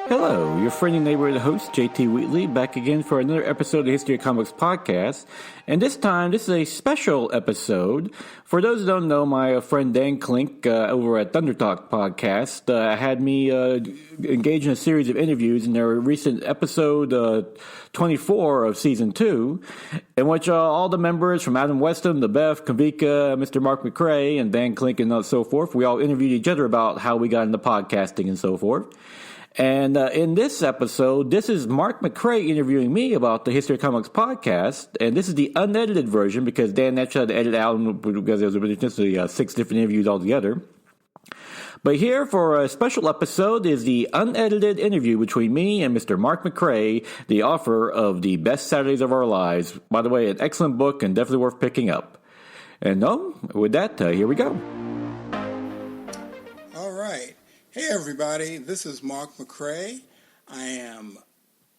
Hello, your friendly neighborhood host, JT Wheatley, back again for another episode of the History of Comics podcast. And this time, this is a special episode. For those who don't know, my friend Dan Klink over at Thunder Talk podcast had me engage in a series of interviews in their recent episode 24 of Season 2, in which all the members from Adam Weston, the Beth, Kavika, Mr. Mark McCray, and Dan Klink and so forth, we all interviewed each other about how we got into podcasting and so forth. And in this episode, this is Mark McCray interviewing me about the History of Comics podcast, and this is the unedited version because Dan actually had to edit out because there was just 6 different interviews altogether. But here for a special episode is the unedited interview between me and Mr. Mark McCray, the author of The Best Saturdays of Our Lives. By the way, an excellent book and definitely worth picking up. And with that, here we go. Hey everybody, this is Mark McCray. I am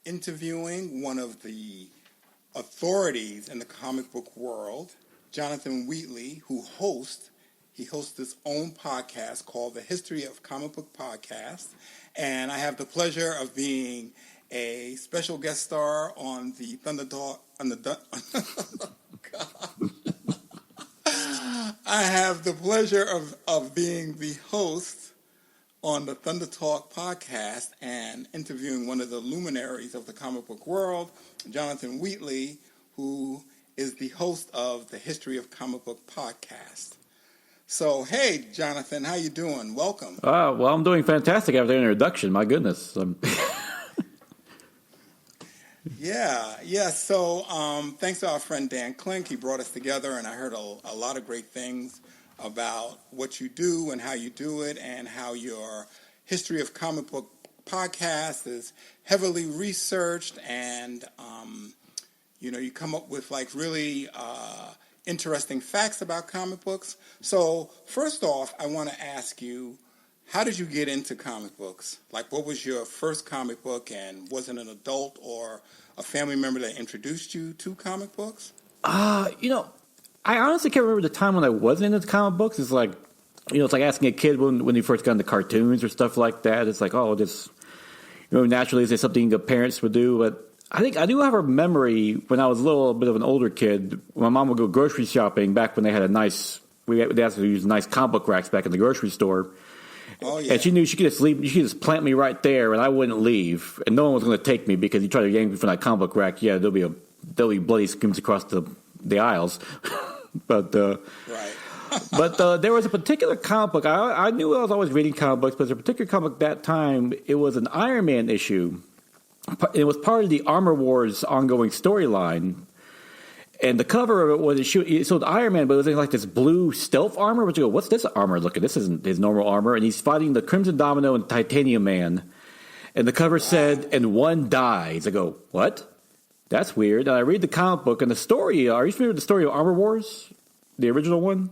interviewing one of the authorities in the comic book world, Jonathan Wheatley, who hosts his own podcast called the History of Comic Book Podcast. And I have the pleasure of being a special guest star on the Thunder Talk. I have the pleasure of being the host on the Thunder Talk podcast and interviewing one of the luminaries of the comic book world, Jonathan Wheatley, who is the host of the History of Comic Book podcast. So, hey, Jonathan, how you doing? Welcome. Well, I'm doing fantastic after the introduction. My goodness. Yeah. So, thanks to our friend Dan Klink. He brought us together, and I heard a lot of great things about what you do and how you do it and how your History of Comic Book podcast is heavily researched and, you come up with like really interesting facts about comic books. So first off, I want to ask you, how did you get into comic books? Like, what was your first comic book, and was it an adult or a family member that introduced you to comic books? I honestly can't remember the time when I wasn't into comic books. It's like, it's like asking a kid when he first got into cartoons or stuff like that. It's like, naturally, is there something the parents would do? But I think I do have a memory when I was a little bit of an older kid. My mom would go grocery shopping back when they had they asked to use nice comic book racks back in the grocery store. Oh, yeah. And she knew she could just plant me right there, and I wouldn't leave. And no one was going to take me because you try to yank me from that comic book rack. Yeah, there'll be bloody screams across the aisles. But there was a particular comic book. I knew I was always reading comic books, but there's a particular comic book that time. It was an Iron Man issue. It was part of the Armor Wars ongoing storyline. And the cover of it was the Iron Man, but it was in like this blue stealth armor. But you go, what's this armor looking? This isn't his normal armor. And he's fighting the Crimson Domino and Titanium Man. And the cover said, "And one dies." I go, what? That's weird. And I read the comic book, and the story, are you familiar with the story of Armor Wars? The original one?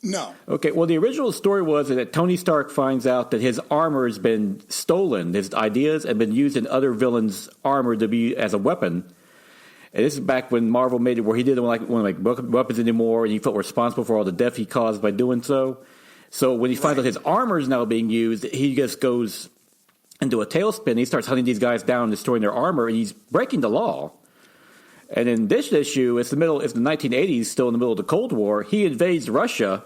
No. Okay, well, the original story was that Tony Stark finds out that his armor has been stolen. His ideas have been used in other villains' armor to be as a weapon. And this is back when Marvel made it where he didn't want to make weapons anymore, and he felt responsible for all the death he caused by doing so. So when he finds out his armor is now being used, he just goes into a tailspin. He starts hunting these guys down, destroying their armor, and he's breaking the law. And in this issue, it's the 1980s, still in the middle of the Cold War. He invades Russia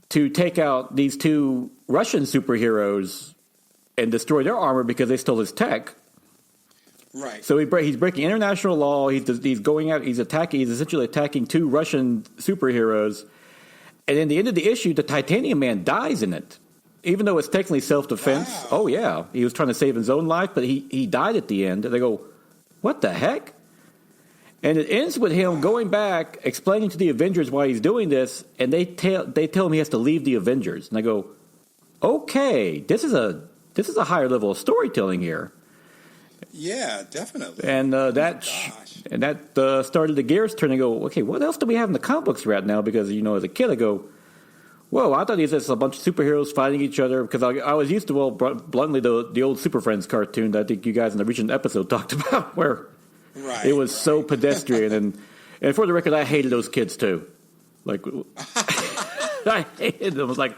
to take out these 2 Russian superheroes and destroy their armor because they stole his tech. Right. So he's breaking international law. He's going out. He's essentially attacking 2 Russian superheroes. And in the end of the issue, the Titanium Man dies in it. Even though it's technically self-defense. Wow. Oh, yeah. He was trying to save his own life, but he died at the end. And they go, what the heck? And it ends with him going back, explaining to the Avengers why he's doing this, and they tell him he has to leave the Avengers. And I go, okay, this is a higher level of storytelling here. Yeah, definitely. And that started the gears turning. I go, okay, what else do we have in the comic books right now? Because, as a kid, I go, whoa, I thought he was just a bunch of superheroes fighting each other, because I was used to, bluntly, the old Super Friends cartoon that I think you guys in the recent episode talked about, where it was so pedestrian. And for the record, I hated those kids, too. Like, I hated them. I was like,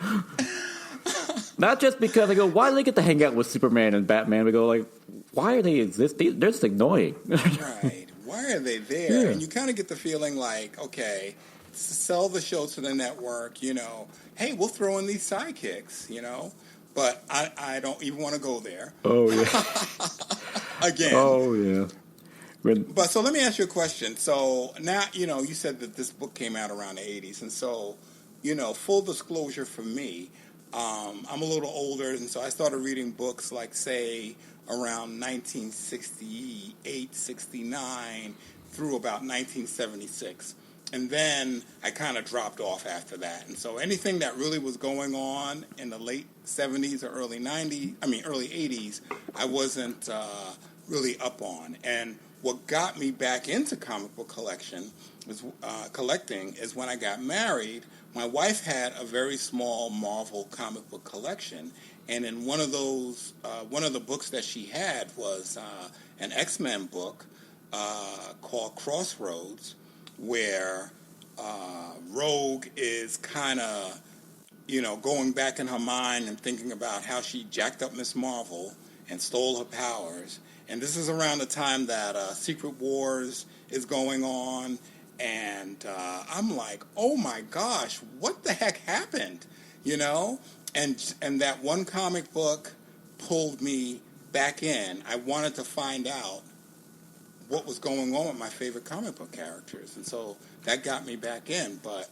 Not just because I go, why do they get to hang out with Superman and Batman? We go like, why are they exist? They're just annoying. Right. Why are they there? Yeah. And you kind of get the feeling like, okay, sell the show to the network, hey, we'll throw in these sidekicks, but I don't even want to go there. Oh, yeah. Again. Oh, yeah. But so let me ask you a question. So now, you said that this book came out around the 80s. And so, full disclosure for me, I'm a little older. And so I started reading books like, say, around 1968, 69 through about 1976. And then I kind of dropped off after that. And so anything that really was going on in the late 70s or early 80s, I wasn't really up on. And what got me back into comic book collecting is when I got married. My wife had a very small Marvel comic book collection, and in one of the books that she had was an X-Men book called Crossroads, where Rogue is kind of, going back in her mind and thinking about how she jacked up Miss Marvel and stole her powers. And this is around the time that Secret Wars is going on. And I'm like, oh, my gosh, what the heck happened? And that one comic book pulled me back in. I wanted to find out what was going on with my favorite comic book characters. And so that got me back in. But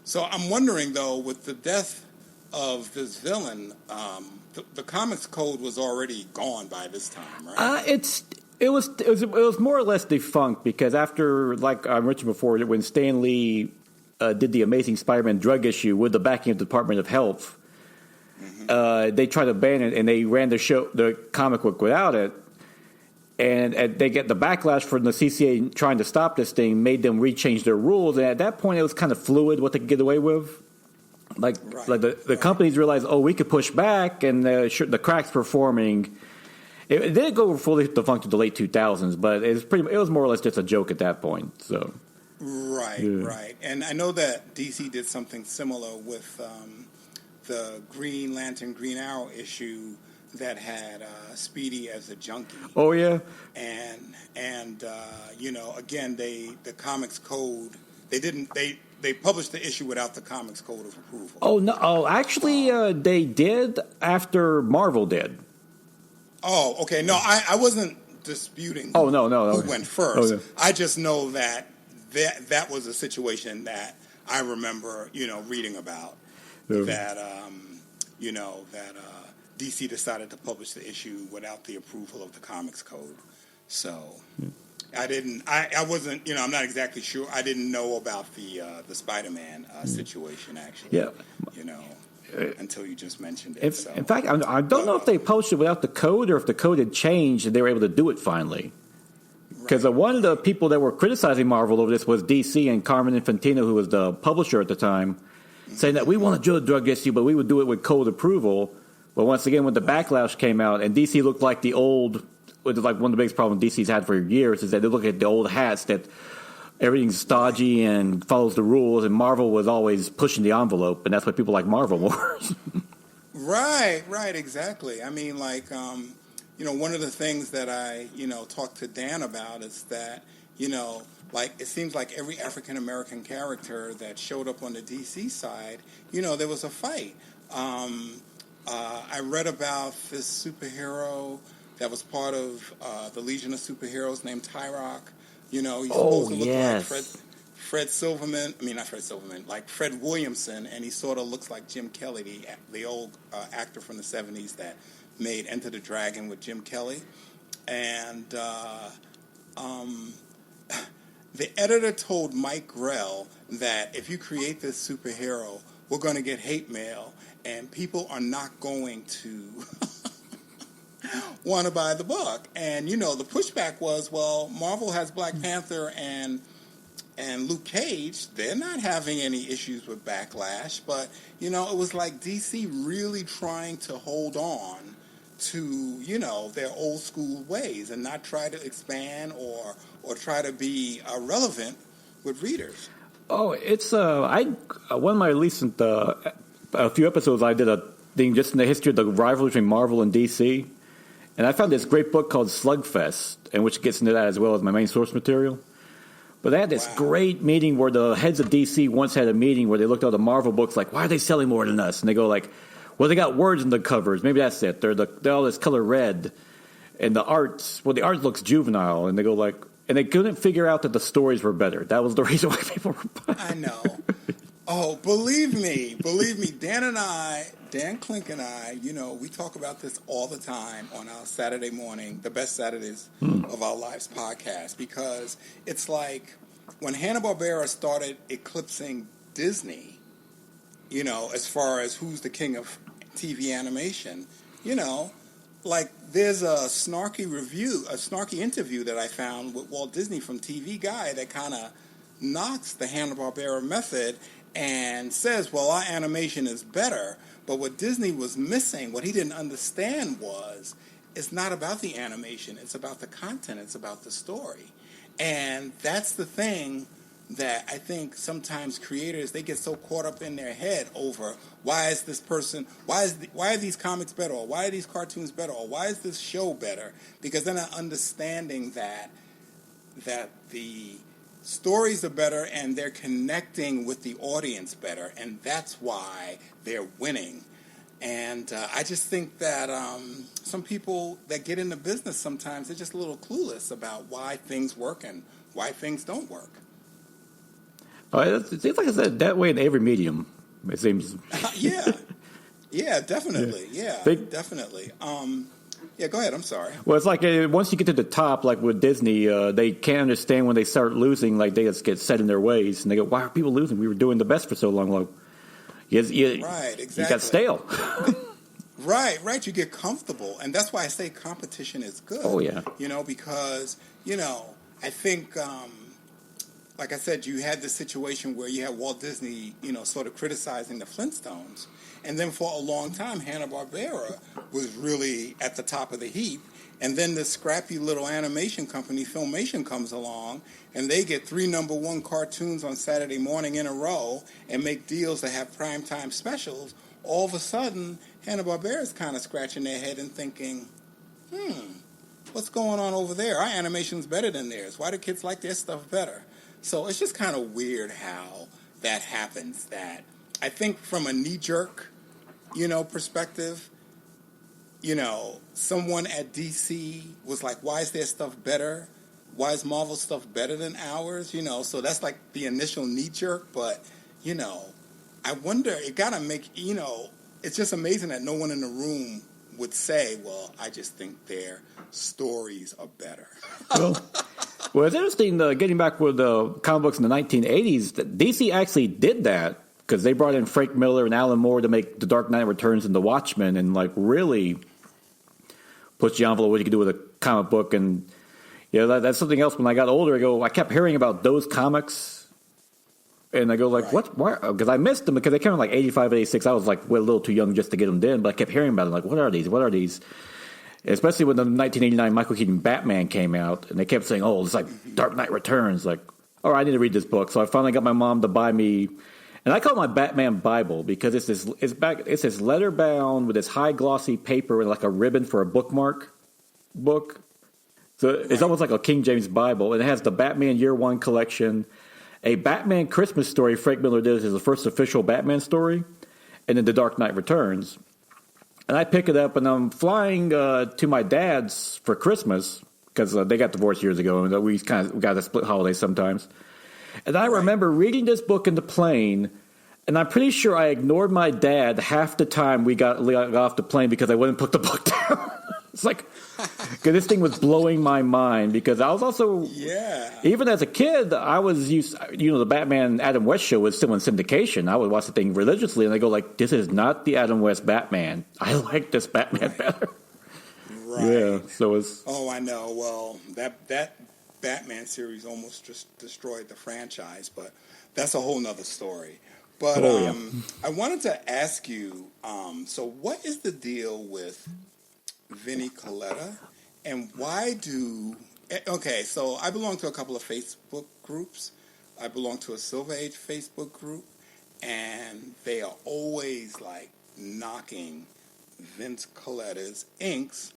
so I'm wondering, though, with the death of this villain, the comics code was already gone by this time, right? It was more or less defunct because after, like I mentioned before, when Stan Lee did the Amazing Spider-Man drug issue with the backing of the Department of Health, they tried to ban it and they ran the comic book without it. And they get the backlash from the CCA trying to stop this thing, made them rechange their rules. And at that point, it was kind of fluid what they could get away with. Like the companies realized, we could push back, and the cracks were forming. It didn't go fully defunct to the late 2000s, but it was more or less just a joke at that point. So, right. And I know that DC did something similar with the Green Lantern, Green Arrow issue that had Speedy as a junkie. Oh yeah, and again, the comics code they published the issue without the comics code of approval. Oh no! Oh, actually, they did after Marvel did. Oh, okay. No, I wasn't disputing. Oh no! Who went first? Oh, yeah. I just know that was a situation that I remember, reading about that DC decided to publish the issue without the approval of the comics code. So I wasn't, I'm not exactly sure. I didn't know about the Spider-Man situation, actually. Yeah. Until you just mentioned it. In fact, I don't know if they published it without the code or if the code had changed and they were able to do it finally. Because one of the people that were criticizing Marvel over this was DC and Carmen Infantino, who was the publisher at the time, saying that we want to do a drug issue, but we would do it with code approval. But once again, when the backlash came out, and DC looked like the old, like one of the biggest problems DC's had for years is that they look at the old hats that everything's stodgy and follows the rules, and Marvel was always pushing the envelope, and that's why people like Marvel more. Right, exactly. I mean, like, one of the things that I, talked to Dan about is that, like, it seems like every African-American character that showed up on the DC side, there was a fight. I read about this superhero that was part of the Legion of Superheroes named Tyrock. He's supposed to look like Fred Silverman. I mean, not Fred Silverman, like Fred Williamson, and he sort of looks like Jim Kelly, the old actor from the 70s that made Enter the Dragon with Jim Kelly. And the editor told Mike Grell that if you create this superhero, we're going to get hate mail, and people are not going to want to buy the book. And, the pushback was, well, Marvel has Black Panther and Luke Cage. They're not having any issues with backlash. But, it was like DC really trying to hold on to, their old school ways and not try to expand or try to be relevant with readers. Oh, it's one of my recent a few episodes, I did a thing just in the history of the rivalry between Marvel and DC. And I found this great book called Slugfest, and which gets into that as well as my main source material. But they had this great meeting where the heads of DC once had a meeting where they looked at all the Marvel books like, why are they selling more than us? And they go like, well, they got words in the covers. Maybe that's it. They're all this color red. And the art looks juvenile. And they go like, and they couldn't figure out that the stories were better. That was the reason why people were buying. I know. Oh, believe me, Dan Klink and I, we talk about this all the time on our Saturday morning, the Best Saturdays of Our Lives podcast, because it's like when Hanna-Barbera started eclipsing Disney, as far as who's the king of TV animation, like there's a snarky interview that I found with Walt Disney from TV Guide that kind of knocks the Hanna-Barbera method and says, well, our animation is better. But what Disney was missing, what he didn't understand was, it's not about the animation. It's about the content. It's about the story. And that's the thing that I think sometimes creators, they get so caught up in their head over why is this person, why are these comics better, or why are these cartoons better, or why is this show better? Because they're not understanding that the stories are better and they're connecting with the audience better, and that's why they're winning. And I just think that some people that get into business sometimes, they're just a little clueless about why things work and why things don't work. It seems like it's that way in every medium, it seems. Yeah, definitely. Yeah, definitely. Yeah, go ahead. I'm sorry. Well, it's like once you get to the top, like with Disney, they can't understand when they start losing. Like they just get set in their ways, and they go, "Why are people losing? We were doing the best for so long." Like, right, exactly. You got stale. Right. You get comfortable, and that's why I say competition is good. Oh yeah. Because I think, like I said, you had this situation where you had Walt Disney, sort of criticizing the Flintstones. And then for a long time, Hanna-Barbera was really at the top of the heap. And then this scrappy little animation company, Filmation, comes along, and they get 3 #1 cartoons on Saturday morning in a row and make deals that have primetime specials. All of a sudden, Hanna-Barbera's kind of scratching their head and thinking, what's going on over there? Our animation's better than theirs. Why do kids like their stuff better? So it's just kind of weird how that happens. That I think from a knee-jerk perspective, someone at DC was like, why is their stuff better? Why is Marvel stuff better than ours? So that's like the initial knee jerk. But, I wonder, it got to make, it's just amazing that no one in the room would say, well, I just think their stories are better. Well, it's interesting, getting back with the comic books in the 1980s, that DC actually did that. Because they brought in Frank Miller and Alan Moore to make The Dark Knight Returns and The Watchmen, and like really push the envelope what you could do with a comic book. And that's something else. When I got older, I kept hearing about those comics, and I go like, what? Why? Because I missed them because they came in like 85, 86. I was like a little too young just to get them then, but I kept hearing about them. Like, what are these? What are these? Especially when the 1989 Michael Keaton Batman came out, and they kept saying, "Oh, it's like Dark Knight Returns." Like, all right, I need to read this book. So I finally got my mom to buy me. And I call it my Batman Bible because it's this leather bound with this high glossy paper and like a ribbon for a bookmark book. So it's almost like a King James Bible, and it has the Batman Year One collection, a Batman Christmas story Frank Miller did as the first official Batman story, and then The Dark Knight Returns. And I pick it up, and I'm flying to my dad's for Christmas because they got divorced years ago, and we got a split holiday sometimes. And I remember reading this book in the plane, and I'm pretty sure I ignored my dad half the time we got off the plane because I wouldn't put the book down. It's like, because this thing was blowing my mind because I was also, even as a kid, I was used, the Batman Adam West show was still in syndication. I would watch the thing religiously, and I go like, this is not the Adam West Batman. I like this Batman better. Right. Yeah, so it's... Oh, I know. Well, that Batman series almost just destroyed the franchise, but that's a whole nother story. But I wanted to ask you, so what is the deal with Vinnie Coletta, and why so I belong to a couple of Facebook groups. I belong to a Silver Age Facebook group, and they are always like knocking Vince Coletta's inks